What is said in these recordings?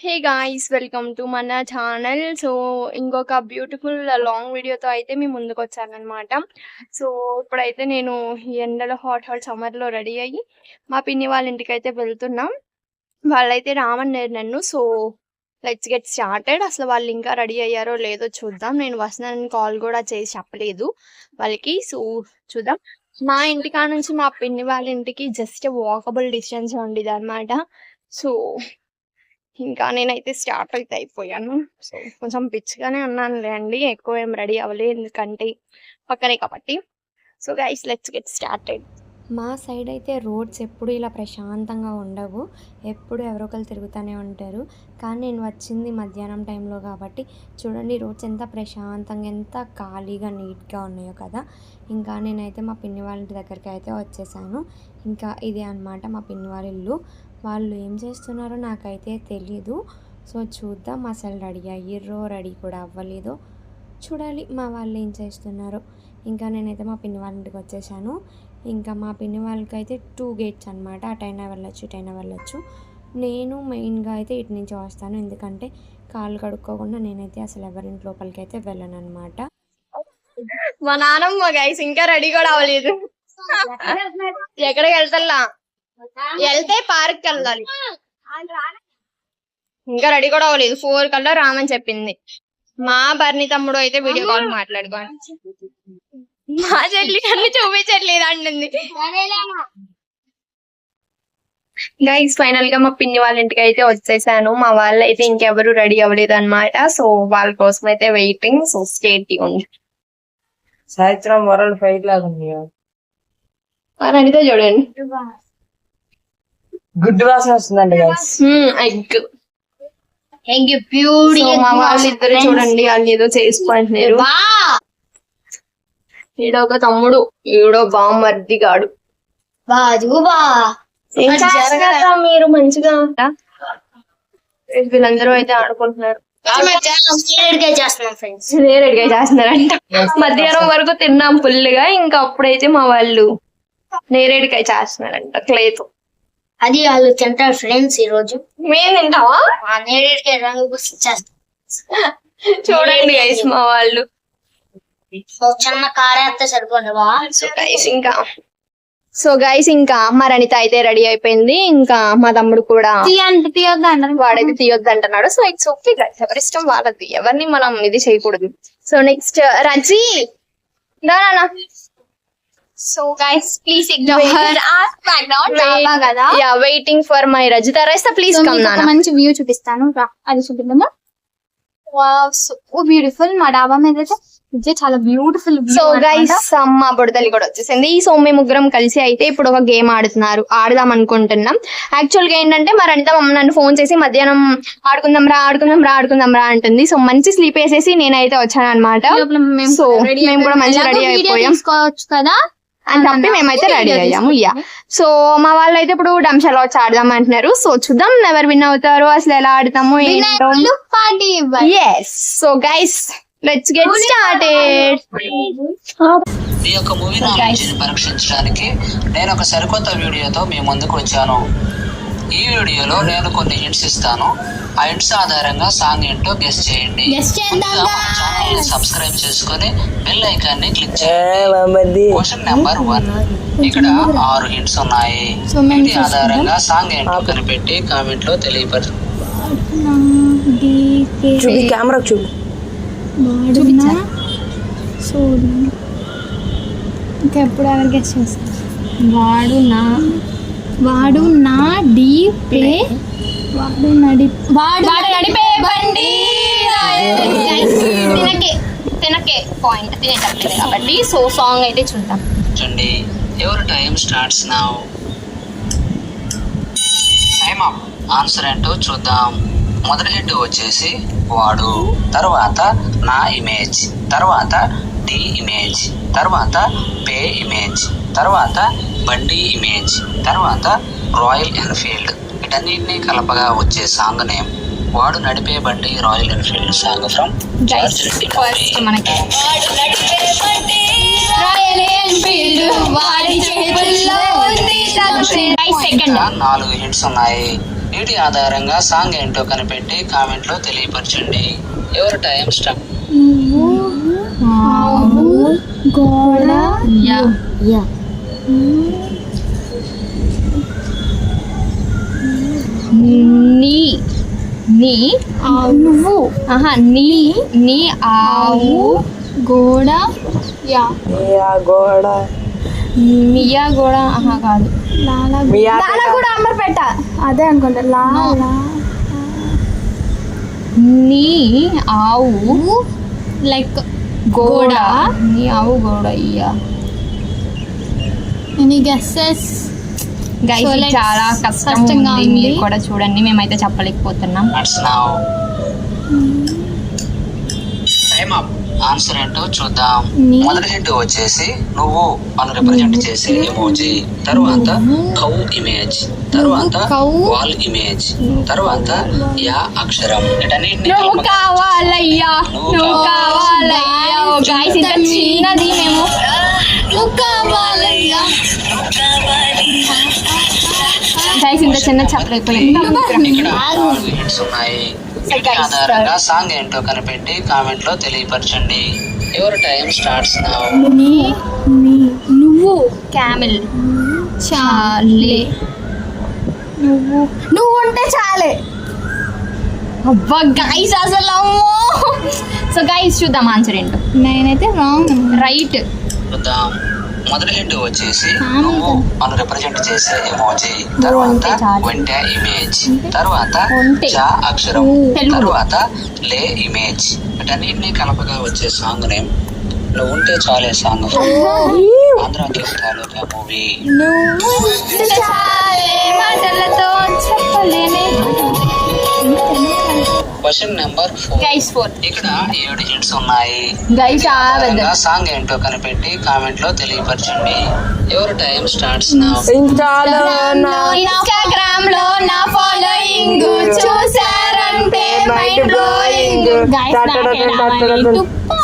Hey guys, welcome to మన channel. So ఇంకొక beautiful long వీడియోతో అయితే మీ ముందుకు వచ్చానమాట. సో ఇప్పుడైతే నేను ఈ ఎండలో హాట్ సమ్మర్లో రెడీ అయ్యి మా పిన్ని వాళ్ళ ఇంటికి అయితే వెళ్తున్నాం. వాళ్ళైతే రామన్నారు నన్ను. So let's get started. అసలు వాళ్ళు ఇంకా రెడీ అయ్యారో లేదో చూద్దాం. నేను వస్తున్నానని కాల్ కూడా చేసి చెప్పలేదు వాళ్ళకి. సో చూద్దాం. మా ఇంటికా నుంచి మా పిన్ని వాళ్ళ ఇంటికి జస్ట్ వాకబుల్ డిస్టెన్స్ ఉండేది అనమాట. సో ఇంకా నేనైతే స్టార్ట్ అయితే అయిపోయాను. సో కొంచెం పిచ్చిగానే ఉన్నానులే అండి, ఎక్కువ ఏం రెడీ అవ్వలేదు ఎందుకంటే పక్కనే కాబట్టి. So guys, let's get started. మా సైడ్ అయితే రోడ్స్ ఎప్పుడు ఇలా ప్రశాంతంగా ఉండవు, ఎప్పుడు ఎవరో ఒకరు తిరుగుతూనే ఉంటారు. కానీ నేను వచ్చింది మధ్యాహ్నం టైంలో కాబట్టి చూడండి రోడ్స్ ఎంత ప్రశాంతంగా, ఎంత ఖాళీగా, నీట్గా ఉన్నాయో కదా. ఇంకా నేనైతే మా పిన్ని వాళ్ళ ఇంటి దగ్గరికి అయితే వచ్చేసాను. ఇంకా ఇదే అన్నమాట మా పిన్ని వాళ్ళ ఇల్లు. వాళ్ళు ఏం చేస్తున్నారో నాకైతే తెలీదు. సో చూద్దాం, అసలు రెడీ అయ్యిర్రో రెడీ కూడా అవ్వలేదో చూడాలి మా వాళ్ళు ఏం చేస్తున్నారో. ఇంకా నేనైతే మా పిన్ని వాళ్ళ ఇంటికి వచ్చేసాను. ఇంకా మా పిన్ని వాళ్ళకి అయితే 2 గేట్స్ అనమాట, అటైనా వెళ్ళొచ్చు ఇటైనా వెళ్ళొచ్చు. నేను మెయిన్గా అయితే ఇటు నుంచి వస్తాను, ఎందుకంటే కాళ్ళు కడుక్కోకుండా నేనైతే అసలు ఎవరింటి లోపలికి అయితే వెళ్ళను అనమాట. మా నాన్నమ్మ గైస్ ఇంకా రెడీ కూడా అవ్వలేదు. ఎక్కడికి వెళ్తే పార్క్ వెళ్ళాలి, ఇంకా రెడీ కూడా అవ్వలేదు. 4 కల్లా రామని చెప్పింది. మా బర్ని తమ్ముడు అయితే వీడియో కాల్ మాట్లాడుకోండి, మా చెల్లి అన్ని చూపించట్లేదు అంటుంది. గైస్ ఫైనల్ గా మా పిన్ని వాళ్ళ ఇంటికి అయితే వచ్చేసాను. మా వాళ్ళు అయితే ఇంకెవరు రెడీ అవ్వలేదు అనమాట. సో వాళ్ళ కోసం అయితే వెయిటింగ్. So stay tuned. సాయంత్రం వరల్డ్ ఫైట్ లాగా ఉంది. అడిగితే చూడండి, గుడ్ వాసన వస్తుందండి గైస్. Egg pure. మా వాళ్ళు ఇద్దరు చూడండి, వాళ్ళు ఏదో చేసుకుంటున్నారు. ఈడో ఒక తమ్ముడు, ఈడో బామ్మర్ది గాడు. మీరు మంచిగా వీళ్ళందరూ అయితే ఆడుకుంటున్నారు. నేరేడుగా చేస్తున్నారంట. మధ్యాహ్నం వరకు తిన్నాం ఫుల్గా, ఇంకా అప్పుడైతే మా వాళ్ళు నేరేడుకాయ చేస్తున్నారంట క్లేతో. అది వాళ్ళు తింటారు ఫ్రెండ్స్. ఈ రోజు మేము తింటావా? నేరేడుకాయ రంగు చేస్తాం. చూడండి గైస్ మా వాళ్ళు. చిన్న కారేస్తే సరిపోండి బా. సో గైస్ ఇంకా మా రణిత అయితే రెడీ అయిపోయింది. ఇంకా మా తమ్ముడు కూడా వాడైతే తీయొద్దు అంటున్నాడు. సో ఇట్స్ ఓకే గైస్, ఎవరి ఇష్టం వాళ్ళది, ఎవరిని మనం ఇది చేయకూడదు. సో నెక్స్ట్ రజీ దానా. So guys please ignore our background కదా. Yeah waiting for my Rajitha రైస్తా. ప్లీజ్ కమ్ నాన్న, మంచి వ్యూ చూపిస్తాను. అది చూపిద్దామా? Wow so beautiful. మా డాబా మీద అయితే చాలా బ్యూటిఫుల్. సో గైస్ అమ్మ బుడతలి కూడా వచ్చేసింది. సో మేము ముగ్గురం కలిసి అయితే ఇప్పుడు ఒక గేమ్ ఆడదాం అనుకుంటున్నాం. యాక్చువల్ గా ఏంటంటే మా రణిత నన్ను ఫోన్ చేసి మధ్యాహ్నం ఆడుకుందాం రా అంటుంది. సో మంచి స్లీప్ వేసేసి నేనైతే వచ్చాను అనమాట. సో మేము కూడా మంచి రెడీ అయిపోయాం కదా అని చెప్పి మేమైతే రెడీ అయ్యాము. యా సో మా వాళ్ళు అయితే ఇప్పుడు డంషాలో వచ్చి ఆడదాం అంటున్నారు. సో చూద్దాం ఎవరు విన్ అవుతారో, అసలు ఎలా ఆడతాము ఏంటో. yes so guys let's get started. ఈ యొక్క మూవీ నాలెడ్జ్ని పరీక్షించడానికి నేను ఒక సరికొత్త వీడియోతో మీ ముందుకు వచ్చాను. ఈ వీడియోలో నేను కొన్ని హింట్స్ ఇస్తాను. ఆ హింట్స్ ఆధారంగా సాంగ్ ఏంటో గెస్ చేయండి. సబ్స్క్రైబ్ చేసుకుని బెల్ ఐకాన్ ని క్లిక్ చేయండి. Question number 1. ఇక్కడ 6 హింట్స్ ఉన్నాయి. వీటి ఆధారంగా సాంగ్ ఏంటో కనిపెట్టి కామెంట్ లో తెలియపరచు. కెమెరా చూడు. ఇంకా ఎప్పుడు ఎవరు గెస్ట్ చేస్తారు? వాడు నడిపే బండి. తినకే పాయింట్ తినేటప్పుడు కాబట్టి. సో సాంగ్ అయితే చూద్దాం. చూడండి, ఎవరు time starts now. Time up. Answer ఏంటో చూద్దాం. మొదటి హిట్ వచ్చేసి వాడు, తర్వాత నా ఇమేజ్, తర్వాత డి ఇమేజ్, తర్వాత పే ఇమేజ్, తర్వాత బండి ఇమేజ్, తర్వాత రాయల్ ఎన్ఫీల్డ్. వీటన్నిటిని కలపగా వచ్చే సాంగ్ నేమ్ వాడు నడిపే బండి royal Enfield song from George Reddy. Second 4 hints ఉన్నాయి. వీటి ఆధారంగా సాంగ్ ఏంటో కనిపెట్టి కామెంట్ లో తెలియపరచండి. ఎవరి టైం స్టార్ట్. గోడ నీ నీ నువ్వు నీ ఆవు గోడ యా గోడ మియా కూడా కాదు. లాలా కూడా అమర్ పెట్ట అదే అనుకుంటా. లాలా నీ ఆవు లైక్ గోడ నీ ఆవు గోడ ఇయ్యా. Any guesses? Guys So, let's- చాలా కష్టంగా ఉంది. ఉంది. మీరు కూడా చూడండి, మేమైతే చెప్పలేకపోతున్నాం. Time up. ఆన్సర్ ఏంటో చూద్దాం. నీ. మొదటి హింట్ వచ్చేసి నువ్వు అని రిప్రజెంట్ చేసే ఎమోజీ, తర్వాత కౌ ఇమేజ్, తర్వాత కౌ. వాల్ ఇమేజ్, తర్వాత యా అక్షరం. వీటన్నిటిని నువ్వు కలపగా కావాలయ్యా, నువ్వు కావాలయ్యా. గైస్ ఇంత చిన్నది మేము గైస్ ఇంత చిన్న చెప్పలేకపోయాం. ఇక్కడ 4 హింట్స్ ఉన్నాయి. వీటి ఆధారంగా సాంగ్ ఏంటో కనిపెట్టి కామెంట్ లో తెలియపరచండి. ఎవరి టైం స్టార్ట్స్ నౌ. నువ్వు క్యామెల్ చాలే నువ్వు ఉంటే చాలే. అబ్బా గైస్ అసలు అమ్మో. సో గైస్ చూద్దాం ఆన్సర్ ఏంటో. నేనైతే రాంగ్. రైట్. చూద్దాం. మొదటి హింట్ వచ్చేసి కామెల్ నువ్వు అని రిప్రజెంట్ చేసే ఎమోజీ, తర్వాత ఒంటె ఇమేజ్, తర్వాత ఒంటె. చా అక్షరం, తెలుగు. తర్వాత లే ఇమేజ్. వీటన్నిటిని కలపగా వచ్చే సాంగ్ నేమ్ నువ్వు ఉంటే చాలే సాంగ్. ఆంధ్రాకి తాలూకా మూవీ. మాటలతో చెప్పలేనే. Question number 4. గైస్ 4. ఇక్కడ 7 హింట్స్ ఉన్నాయి. గైస్ ఆధారంగా సాంగ్ ఏంటో కనిపెట్టి కామెంట్ లో తెలియపరచండి. ఎవరి టైం స్టార్ట్స్ నౌ. ఇన్స్టాగ్రామ్ లో నా ఫాలోయింగ్ చూసారంటే mind blowing.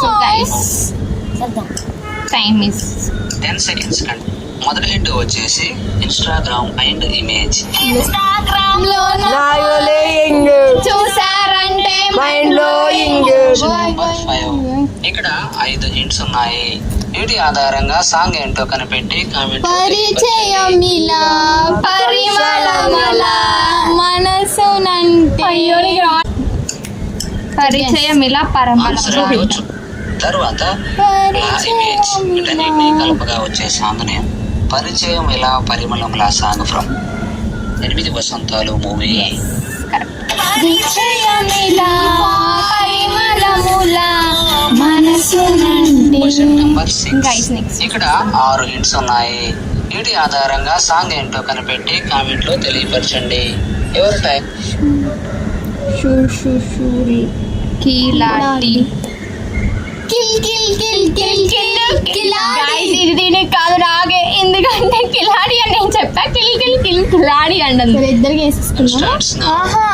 So guys time is 10 seconds కండి. మొదటి హింట్ వచ్చేసి ఇన్స్టాగ్రామ్ అండ్ ఇమేజ్. ఇన్స్టాగ్రామ్ లో చూసారంటే మైండ్ బ్లోయింగ్. నెంబర్ 5. ఇక్కడ 5 హింట్స్ ఉన్నాయి. వీటి ఆధారంగా సాంగ్ ఏంటో కనిపెట్టి కామెంట్ పరిచయం ఇలా పరిమళమల మనసునంటే పరిచయం ఇలా ఆన్సర్ పరమళం. ఏంటో తర్వాత లా ఇమేజ్. వీటన్నిటిని కలపగా వచ్చే సాంగ్ నేమ్ పరిచయం ఇలా పరిమళంలా సాంగ్ ఫ్రమ్ 8 వసంతాలు మూవీ. పరిచయం ఇలా పరిమళముల మనసునంటే. Question number 6. Guys, next. ఇక్కడ 6 హింట్స్ ఉన్నాయి. వీటి ఆధారంగా సాంగ్ ఏంటో కనిపెట్టి కామెంట్ లో తెలియపరచండి. ఎవరి టైం. కిలాటి. కిల్ కిల్ కిల్ కిల్ కిల్ కిలాడి. Guys, ఇది దీనికి కాదు నాకే, ఎందుకంటే కిలాడి అని నేను చెప్పా. కిల్ కిల్ కిల్ కిలాడి అంటుంది. సరే ఇద్దరికి వేసేసుకున్నాం. Starts now. ఆహా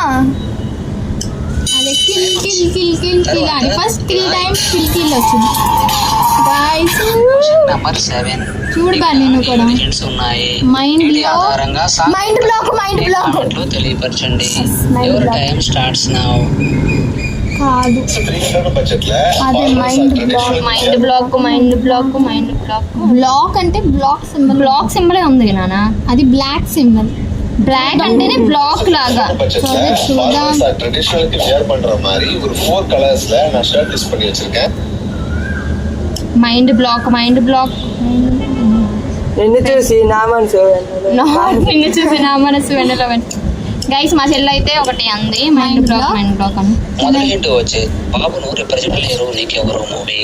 అదే కిల్ కిల్ కిల్ కిల్ కిలాడి. ఫస్ట్ 3 times కిల్ కిల్ వచ్చింది. Guys question number 7. చూడు బా నేను కూడా. హింట్స్ ఉన్నాయి. మైండ్ వీటి బ్లాక్. ఆధారంగా song mind block mind black comment లో తెలియపరచండి. మైండ్ ఎవరి బ్లాక్. Time starts now. కాదు అదే mind block. Mind block mind block mind block. Block అంటే బ్లాక్ సింబల్. బ్లాక్ సింబలే ఉంది నాన్న. అది బ్లాక్ సింబల్. బ్లాక్ అంటేనే బ్లాక్ లాగా. சரி, சுடாம். ட்ரெடிஷனலுக்கு வியர் பண்ற மாதிரி ஒரு 4 கலர்ஸ்ல நான் ஷர்ட் யூஸ் பண்ணி வச்சிருக்கேன். Mind block mind black. నిన్ను చూసి నా మనసు నిన్ను చూసి నా మనసు వెంటనే. గైస్ మా చెల్లి అయితే ఒకటి అంది మైండ్ బ్లాక్ మైండ్ బ్లాక్ అని. మొదటి హింట్ వచ్చి బాబును రిప్రజెంట్ లేరు నీకెవరు మూవీ.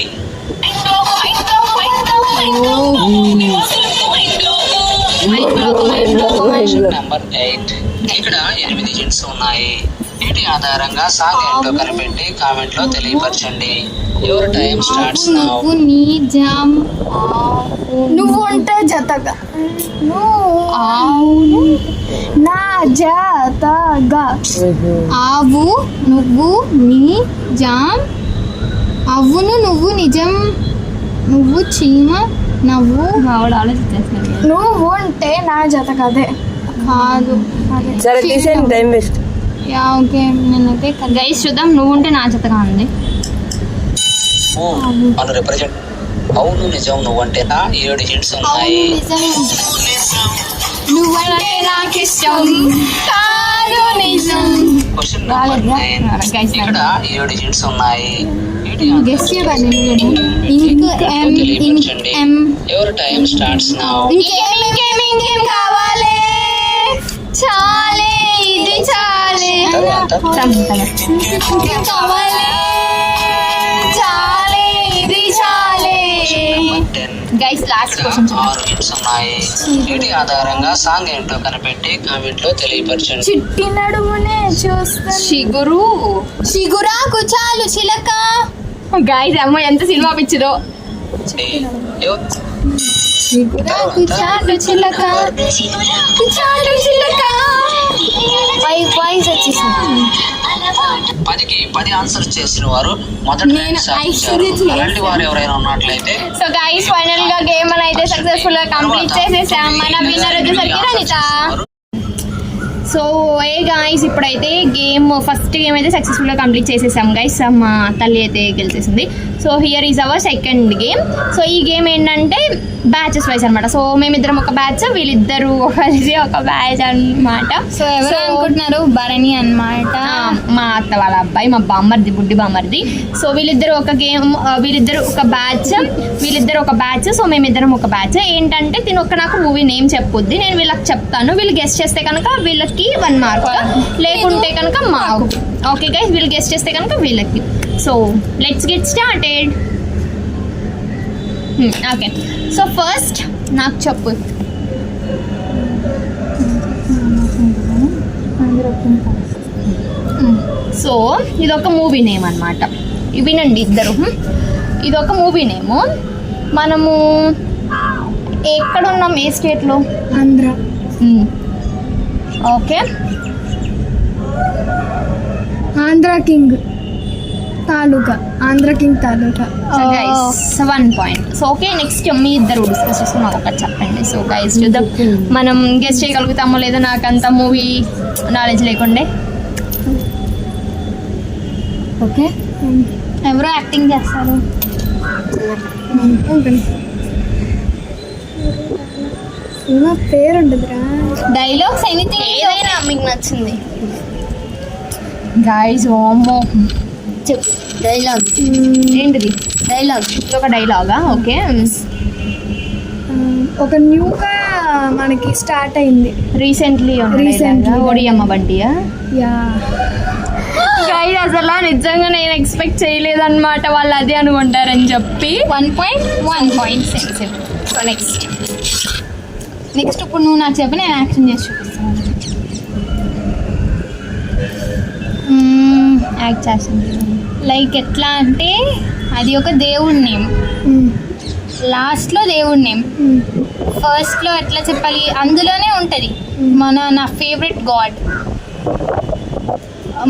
Question number 8. ఇక్కడ 8 హింట్స్ ఉన్నాయి. వీటి ఆధారంగా సాంగ్ ఏంటో కనిపెట్టి కామెంట్ లో తెలియపరచండి. ఎవరి టైం స్టార్ట్స్ నౌ. నువ్వు నీ జామ్ నువ్వు ఉంటే జతగా ఆవు నా జతగా ఆవు నువ్వు నీ జామ్ అవును నువ్వు నిజం నువ్వు చీమ నువ్వు ఆవిడ ఆలోచించేస్తాను. నువ్వు ఉంటే నా జత కదే కాదు. అదే సరే తీసేయండి, టైం వేస్ట్. Yeah okay. నేనైతే గైస్ చూద్దాం, నువ్వు ఉంటే నా జతగా ఉంది. అను రిప్రజెంట్. అవును నిజం, నువ్వంటే నా 7 హింట్స్ ఉన్నాయి. నువ్వంటే నాకు ఇష్టం కాదు నిజం. Question number 9. ఇక్కడ 7 హింట్స్ ఉన్నాయి. గెస్ట్ చేయవాలి. ఇంక్ ఎం ఇంక్ ఎం. Your time starts now. ఇంకేం కావాలి? చాలే ఇది చాలే. తర్వాత ఇంకేం కావాలి? చాలే ఇది చాలే. నెంబర్ 10. గైస్ లాస్ట్ ఇక్కడ క్వశ్చన్ 6 హింట్స్ ఉన్నాయి. వీటి ఆధారంగా సాంగ్ ఏంటో కనిపెట్టి కామెంట్ లో తెలియపరచండి. చిట్టి నడుమునే చూస్తా. షిగురు. చిగురాకు చాలు చిలక. గైస్ అమ్మ ఎంత సినిమా పిచ్చిదో. చిగురాకు చాలు చిలక. చాలు చిలక. 5 పాయింట్స్ వచ్చేసింది. 10కి 10 ఆన్సర్స్ చేసిన వారు మొదటి ర్యాంక్ సాధించారు. అలాంటి వారు ఎవరైనా ఉన్నట్లయితే సో గైస్ ఫైనల్ గా గేమ్ అయితే సక్సెస్ఫుల్ గా కంప్లీట్ చేసేసాం. మన విన్నర్ వచ్చేసరికి రనిత. సో ఏ గైస్ ఇప్పుడైతే ఫస్ట్ గేమ్ అయితే సక్సెస్ఫుల్ గా కంప్లీట్ చేసేసాం గైస్. మా తల్లి అయితే గెలిచేసింది. So here is our second game. So ఈ గేమ్ ఏంటంటే బ్యాచెస్ వైజ్ అనమాట. సో మేమిద్దరం ఒక బ్యాచ్, వీళ్ళిద్దరు కలిసి ఒక బ్యాచ్ అన్నమాట. సో ఎవరు అనుకుంటున్నారు? భరణి అన్నమాట. మా అత్త వాళ్ళ అబ్బాయి, మా బామ్మర్ది, బుడ్డి బామ్మర్ది. సో వీళ్ళిద్దరు ఒక గేమ్, వీళ్ళిద్దరు ఒక బ్యాచ్. సో మేమిద్దరం ఒక బ్యాచ్. ఏంటంటే తిను నాకు మూవీ నేమ్ చెప్పుద్ది, నేను వీళ్ళకి చెప్తాను. వీళ్ళు గెస్ట్ చేస్తే కనుక వీళ్ళకి 1 మార్క్, లేకుంటే కనుక మాకు. ఓకే గైస్, వీళ్ళు గెస్ట్ చేస్తే కనుక వీళ్ళకి. So let's get started. Okay, so first నాకు చెప్పు. సో ఇదొక మూవీ నేమ్ అనమాట. వినండి ఇద్దరు, ఇదొక మూవీ నేము. మనము ఎక్కడున్నాం, ఏ స్టేట్లో? Andhra. Okay, Andhra king Taluka. Andhra king Taluka. So guys 1 point. So okay, next మీ ఇద్దరు డిస్కస్ చేసుకుని నాకు ఒకటి చెప్పండి. సో గైస్ చూద్దాం మనం గెస్ట్ చేయగలుగుతామో లేదో. నాకంత మూవీ నాలెడ్జ్ లేకుండే. ఓకే, ఎవరో యాక్టింగ్ చేస్తారు. సినిమా పేరు ఉండదురా. డైలాగ్స్ ఎనీథింగ్, ఏదైనా మీకు నచ్చింది. గైస్ ఓమో చెప్పు డైలాగ్. ఏంటిది? డైలాగ్. ఇది ఒక డైలాగా? ఓకే, ఒక న్యూగా మనకి స్టార్ట్ అయింది రీసెంట్లీ ఓడియమ్మ బంటియా? యా. గైస్ అసలు నిజంగా నేను ఎక్స్పెక్ట్ చేయలేదన్నమాట వాళ్ళు అదే అనుకుంటారని చెప్పి. 1 పాయింట్. సో నెక్స్ట్ ఇప్పుడు నువ్వు నాకు చెప్పి నేను యాక్షన్ చేసి చూపిస్తాను. యాక్ట్ చేస్తాను. లైక్ ఎట్లా అంటే అది ఒక దేవుడి నేమ్. లాస్ట్లో దేవుడి నేమ్, ఫస్ట్లో ఎట్లా చెప్పాలి, అందులోనే ఉంటుంది నా ఫేవరెట్ గాడ్,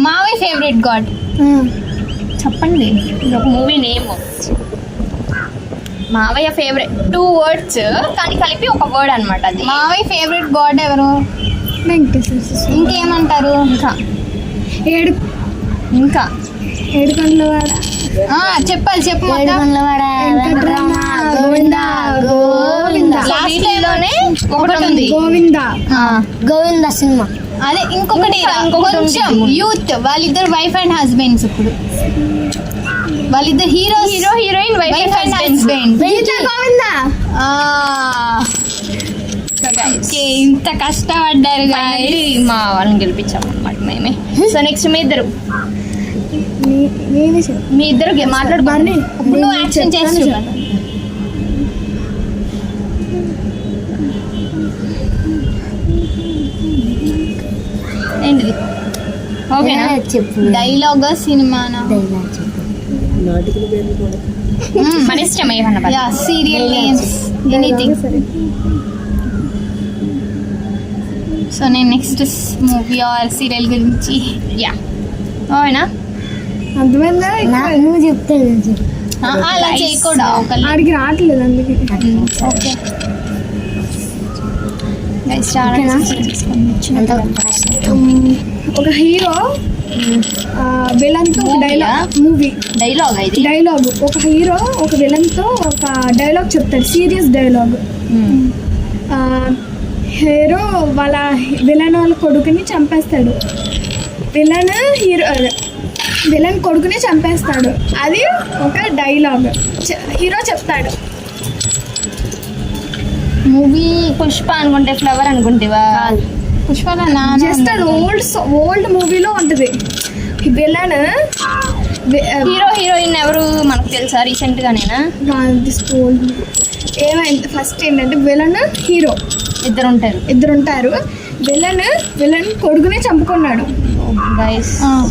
మావి ఫేవరెట్ గాడ్. చెప్పండి, ఇది ఒక మూవీ నేమ్. మావయ్య ఫేవరెట్ 2 words కానీ కలిపి ఒక వర్డ్ అనమాట. అది మావి ఫేవరెట్ గాడ్ ఎవరు? వెంకటేశ్వర. ఇంకేమంటారు? ఇంకా ఏడుకొండలవాడ. చెప్పాలి, చెప్పు. లాస్ట్లోనే ఒకటి ఉంది, గోవింద సినిమా. అదే ఇంకొకటి కొంచెం యూత్. వాళ్ళిద్దరు వైఫ్ అండ్ హస్బెండ్స్. ఇప్పుడు వాళ్ళిద్దరు హీరోయిన్ వైఫ్ అండ్ హస్బెండ్. ఇంత కష్టపడ్డారు కానీ మా వాళ్ళని గెలిపించాము అనమాట మేమే. సో నెక్స్ట్ మీ ఇద్దరు మాట్లాడుకోండి. నువ్వు యాక్షన్ చేసి ఏంటిది? ఓకేనా? చెప్పు. డైలాగ్ సినిమానా? మన ఇష్టం ఏమన్నా. Serial names, anything. సో నేను నెక్స్ట్ మూవీ ఆర్ సీరియల్ గురించి. యా, ఓకేనా? అర్థమైందా? నువ్వు చెప్తాను. అలా చేయకూడదు ఒకళ్ళు. ఆడికి రావట్లేదు అందుకే. ఓకే ఒక హీరో విలన్తో ఒక డైలాగ్ ఒక హీరో ఒక విలన్తో ఒక డైలాగ్ చెప్తాడు, సీరియస్ డైలాగ్. హీరో వాళ్ళ విలన్ కొడుకుని చంపేస్తాడు. విలన్ కొడుకుని చంపేస్తాడు. అది ఒక డైలాగ్ హీరో చెప్తాడు. మూవీ పుష్ప అనుకుంటే, ఫ్లవర్ అనుకుంటేవా? పుష్పలో జస్ట్ అది ఓల్డ్ మూవీలో ఉంటుంది. విలన్ హీరో హీరోయిన్ ఎవరు మనకు తెలుసా? రీసెంట్ గానేనా? ఏమైంది ఫస్ట్ ఏంటంటే విలన్ హీరో ఇద్దరు ఉంటారు. విలన్ కొడుకునే చంపుకున్నాడు.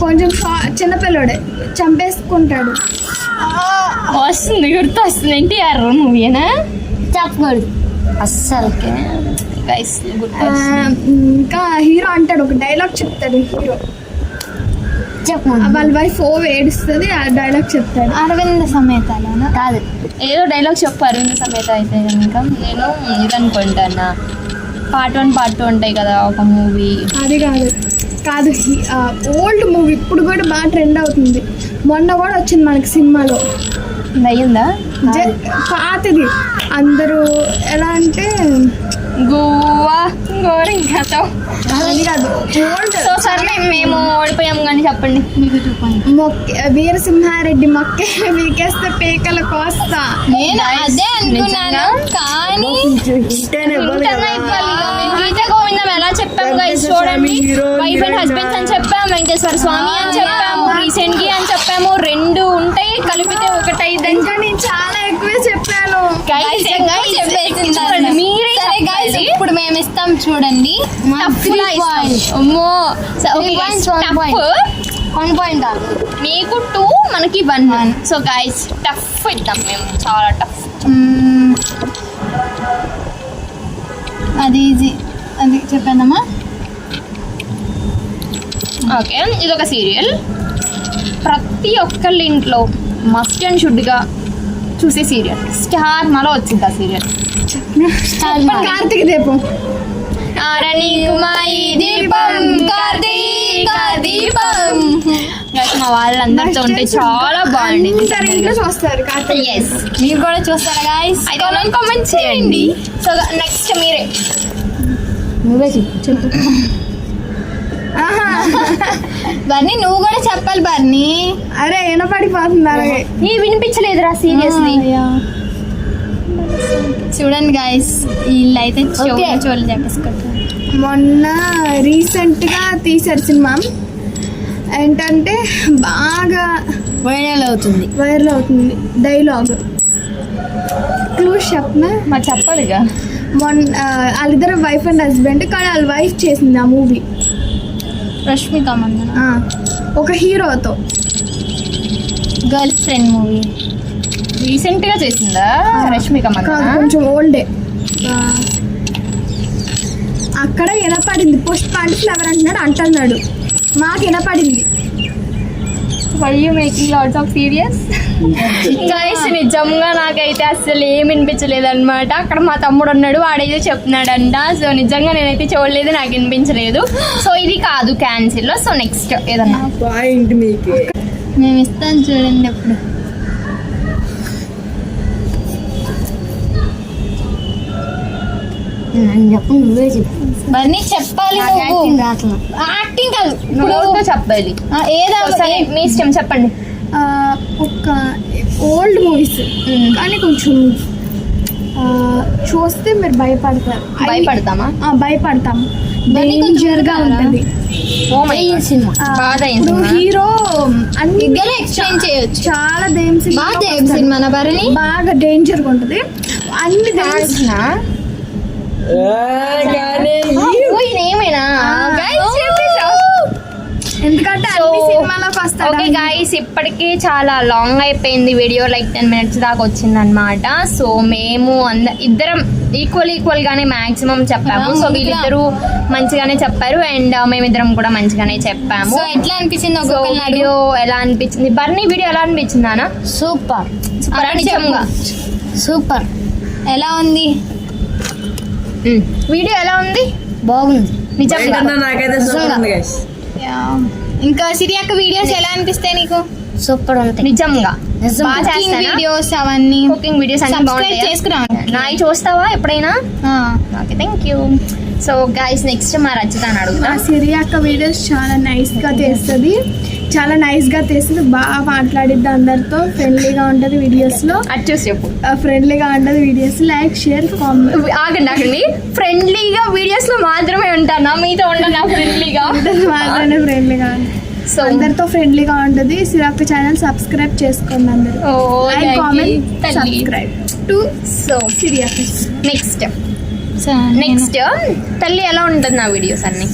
కొంచెం చిన్నపిల్లడే చంపేసుకుంటాడు. వస్తుంది, గుర్తు వస్తుంది. ఎన్టీఆర్ మూవీనా? చెప్పకూడదు అస్సలు. ఇంకా హీరో అంటాడు, ఒక డైలాగ్ చెప్తాడు హీరో. వాళ్ళ వైఫ్ ఏడుస్తుంది, ఆ డైలాగ్ చెప్తాడు. అరవింద సమేతలోనా? కాదు, ఏదో డైలాగ్ చెప్పు. అరవింద సమేత అయితే కనుక నేను ఇదనుకుంటాను, పార్ట్ 1 పార్ట్ 2 ఉంటాయి కదా ఒక మూవీ. అది కాదు ఓల్డ్ మూవీ ఇప్పుడు కూడా బాగా ట్రెండ్ అవుతుంది. మొన్న కూడా వచ్చింది మనకి సినిమాలో. అయ్యిందా? పాతది. అందరూ ఎలా అంటే గోవా గోరింకతో అది కాదు, ఓల్డ్. సో సరే మేము ఓడిపోయాం కానీ చెప్పండి మీకు 2 పాయింట్. వీరసింహారెడ్డి మొక్కే వీకేస్తే పీకల కోస్తా. నేను అదే అనుకున్నాను కానీ గీత గోవిందం ఎలా చెప్పాము గైస్ చూడండి. వైఫ్ అండ్ హస్బెండ్స్ అని చెప్పాము, వెంకటేశ్వర స్వామి అని చెప్పాము, రీసెంట్ గా అని చెప్పాము. 2 ఉంటాయి, కలిపితే ఒకటైదు. ఇంకా నేను చాలా ఎక్కువే చెప్పాను. మీరే ఇప్పుడు మేము ఇస్తాం చూడండి. అమ్మో 1 పాయింట్. మీకు 2 మనకి 1. సో గైస్ టఫ్ ఇద్దాం మేము, చాలా టఫ్. అది ఈజీ, అది చెప్పానమ్మా. ఓకే, ఇది ఒక సీరియల్ ప్రతి ఒక్కళ్ళ ఇంట్లో మస్ట్ అండ్ షుడ్గా చూసే సీరియల్. స్టార్ మాలో వచ్చింది ఆ సీరియల్. కార్తీక దీపం. మా వాళ్ళందరితో ఉంటే చాలా బాగుండేది. ఇంట్లో చూస్తారు. ఎస్, మీరు కూడా చూస్తారా గాయ్స్? అయితే కామెంట్ చేయండి. సో నెక్స్ట్ మీరే నువ్వే చెప్పు. బర్నీ నువ్వు కూడా చెప్పాలి. బర్నీ అరే వినపడిపోతుంది. అలాగే వినిపించలేదురా సీరియస్లీ. చూడండి గాయస్, వీళ్ళు అయితే చోళ్ళు చెప్పేసుకుంటారు. మొన్న రీసెంట్గా తీశారు సినిమా. ఏంటంటే బాగా వైరల్ అవుతుంది డైలాగ్. క్లూస్ చెప్పనా? మరి చెప్పాలిగా. మొన్న వాళ్ళిద్దరు వైఫ్ అండ్ హస్బెండ్, కానీ వాళ్ళ వైఫ్ చేసింది ఆ మూవీ. రష్మిక మందన ఒక హీరోతో గర్ల్ ఫ్రెండ్ మూవీ రీసెంట్ గా చేసిందా? రష్మిక మందన కొంచెం ఓల్డే. అక్కడ వినపడింది పుష్ప అంటే ఫ్లవర్ అంటున్నాడు. మాకు వినపడింది. Why you making lots of serious guys? నిజంగా నాకైతే అసలు ఏం వినిపించలేదు అనమాట. అక్కడ మా తమ్ముడు ఉన్నాడు, వాడైతే చెప్తున్నాడంట. సో నిజంగా నేనైతే చూడలేదు, నాకు వినిపించలేదు. సో ఇది కాదు క్యాన్సిల్. సో నెక్స్ట్ ఏదన్నా పాయింట్ మీకు మేము ఇస్తాను చూడండి. ఎప్పుడు చెప్పు, నువ్వే చెప్పు. బన్నీ చెప్పాలి. యాక్టింగ్ కాదు, ఇప్పుడు చెప్పాలి. ఏదో మీ ఇష్టం చెప్పండి. ఒక ఓల్డ్ మూవీస్ కానీ కొంచెం చూస్తే మీరు భయపడతారు. భయపడతామా? భయపడతాము. డేంజర్గా ఉంటుంది. హీరో అన్ని ఎక్స్ప్లెయిన్ చేయొచ్చు. చాలా దెయ్యం సినిమా బాగా డేంజర్గా ఉంటుంది. అన్ని ఏమైనా ఎందుకంటే అన్ని ఓకే గైస్, ఇప్పటికే చాలా లాంగ్ అయిపోయింది వీడియో, లైక్ 10 minutes దాకా వచ్చింది అనమాట. సో మేము ఇద్దరం ఈక్వల్ గానే మాక్సిమం చెప్పాము. సో వీళ్ళిద్దరూ మంచిగానే చెప్పారు అండ్ మేమిద్దరం కూడా మంచిగానే చెప్పాము. సో ఎట్లా అనిపించింది సో ఒక వీడియో ఎలా అనిపించింది? బర్నీ వీడియో ఎలా అనిపించింది అన్న? సూపర్ నిజంగా సూపర్. ఎలా ఉంది వీడియో ఎలా ఉంది? బాగుంది. నిజంగా నాకైతే సూపర్ ఉంది guys. ఇంకా సిరి అక్క వీడియోస్ ఎలా అనిపిస్తాయి నీకు? సూపర్ ఉంటాయి. నిజంగా బాగా కుకింగ్ చేస్తానా? వీడియోస్ అవన్నీ కుకింగ్ వీడియోస్ అన్ని సబ్స్క్రైబ్ బాగుంటాయి. చేసుకురా. నాయి చూస్తావా ఎప్పుడైనా? Okay, thank you. So guys, next మా రచితాని అడుగుతా. సిరి అక్క వీడియోస్ చాలా నైస్గా చేస్తుంది, బాగా మాట్లాడిద్ది అందరితో, ఫ్రెండ్లీగా ఉంటుంది వీడియోస్లో, అది చూసి చెప్పు. ఫ్రెండ్లీగా ఉంటుంది వీడియోస్. లైక్, షేర్, కామెంట్ ఆగండి. ఫ్రెండ్లీగా వీడియోస్ లో మాత్రమే ఉంటానా? మీతో ఉండనా ఫ్రెండ్లీగా? మాత్రమే ఫ్రెండ్లీగా ఉంటుంది. సో అందరితో ఫ్రెండ్లీగా ఉంటుంది. సిరి అక్క ఛానల్ సబ్స్క్రైబ్ చేసుకోండి అందరూ. Like, comment, subscribe to so Siri అక్క. నెక్స్ట్ తల్లి ఎలా ఉంటుంది నా వీడియోస్ అన్ని?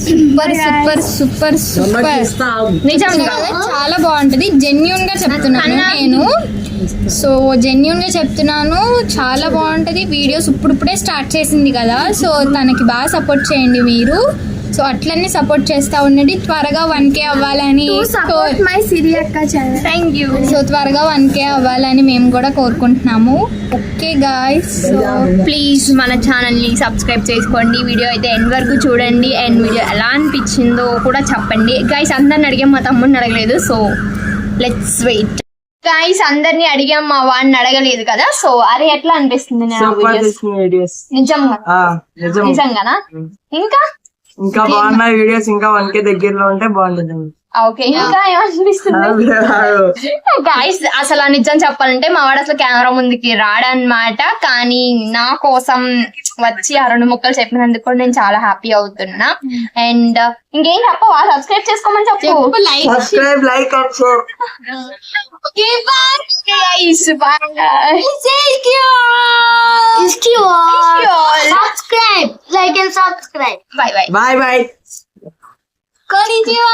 సూపర్ నిజంగా చాలా బాగుంటది. జెన్యూన్ గా చెప్తున్నాను నేను. సో జెన్యూన్ గా చెప్తున్నాను, చాలా బాగుంటది వీడియోస్. ఇప్పుడే స్టార్ట్ చేసింది కదా, సో తనకి బాగా సపోర్ట్ చేయండి మీరు. సో అట్లనే సపోర్ట్ చేస్తా ఉండండి. త్వరగా 1K అవ్వాలని సపోర్ట్ మై సిరి అక్క ఛానల్. Thank you. సో త్వరగా 1K అవ్వాలని మేము కూడా కోరుకుంటున్నాము. ఓకే గాయ్స్, సో ప్లీజ్ మన ఛానల్ని సబ్స్క్రైబ్ చేసుకోండి. వీడియో అయితే ఎండ్ వరకు చూడండి అండ్ వీడియో ఎలా అనిపించిందో కూడా చెప్పండి. గైస్ అందరిని అడిగాం, మా తమ్ముడిని అడగలేదు. So let's wait. గైస్ అందరినీ అడిగాం, మా వాడిని అడగలేదు కదా. సో అరే ఎట్లా అనిపిస్తుంది నేను సూపర్ చేసిన వీడియోస్. నిజంగా నిజంగానా? ఇంకా బాగున్నాయి వీడియోస్. ఇంకా 1K దగ్గరలో ఉంటే బాగుంటుంది. ఓకే, ఇంకా ఏమనిపిస్తుంది గాయ్స్? అసలు నిజం చెప్పాలంటే మా వాడు అసలు కెమెరా ముందుకి రాడనమాట, కానీ నా కోసం వచ్చి ఆ 2 ముక్కలు చెప్పినందుకు కూడా నేను చాలా హ్యాపీ అవుతున్నా. అండ్ ఇంకేం చెప్పవా? సబ్స్క్రైబ్ చేసుకోమని చెప్పు. Subscribe, like and share. Subscribe, like and subscribe. Bye bye. Bye bye. కొనిచివా.